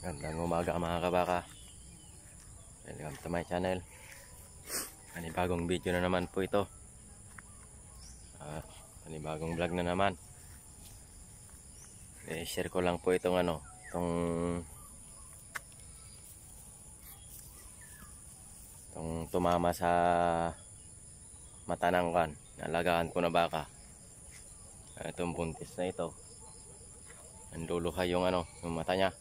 Gandang umaga mga kabaka. Welcome to my channel. Panibagong video na naman po ito. Panibagong vlog na naman. Share ko lang po itong itong tumama sa mata ng kan. Nalagaan ko na baka. Itong buntis na ito. Nanduluha yung yung mata niya.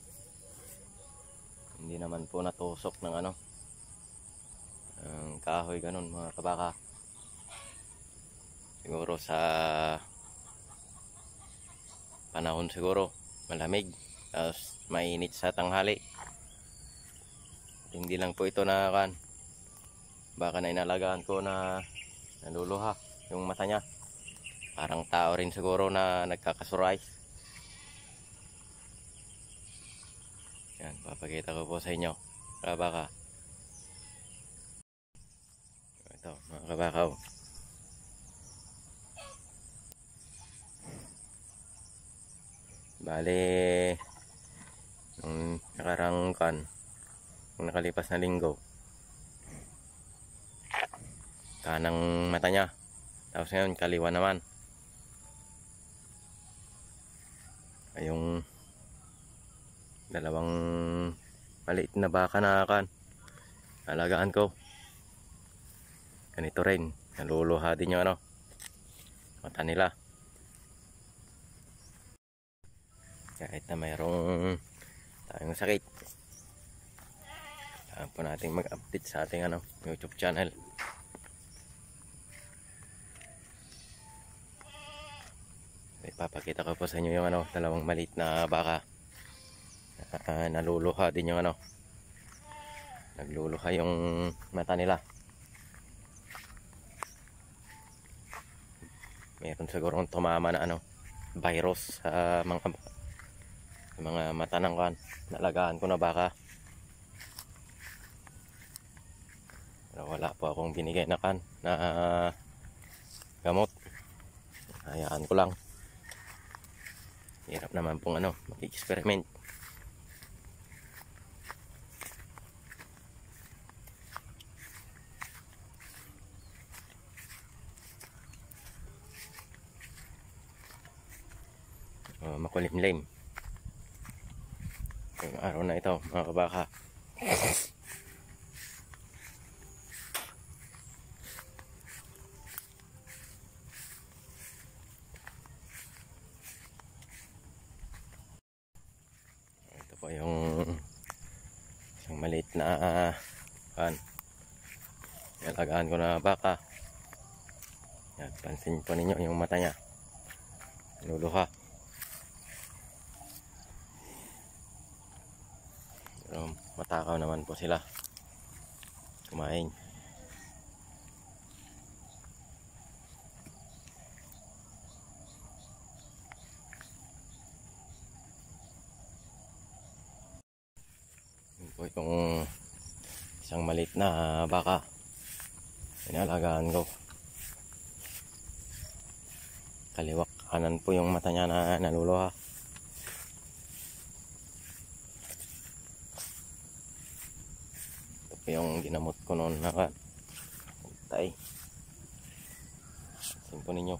Hindi naman po natusok ng ang kahoy ganun mga kabaka. Siguro sa panahon siguro malamig, tapos mainit sa tanghali. Hindi lang po ito na kan. Baka na inalagaan ko na naluluha yung mata niya. Parang tao rin siguro na nagkakasuray. Yan, papakita ko po sa inyo, kabaka. Ito, mga kabakaw. Bale, nung nakarang kan, nung nakalipas na linggo, kanang mata niya. Tapos ngayon, kaliwa naman. Yung dalawang maliit na baka na kan alagaan ko, ganito rin, naluluha din yung mata nila. Kahit na mayroong tayong sakit, kailangan po natin mag-update sa ating YouTube channel. Ipapakita ko po sa inyo yung dalawang maliit na baka. Naluluha din yung nagluluha yung mata nila. Meron siguro tumama na virus sa mga mata ng kan. Nalagaan ko na baka. Pero wala po akong binigay na kan na gamot. Hayaan ko lang. Hirap naman pong mag-experiment. Makulimlim yung araw na ito mga kabaka. Ito po yung isang maliit na nalagaan ko na baka. Yan, pansin po ninyo yung mata niya, luluha. Pero matakaw naman po sila kumain. Yun po itong isang maliit na baka inalagaan ko. Kaliwak kanan po yung mata niya na naluluha. Yung ginamot ko noon na tay. Simpo ninyo.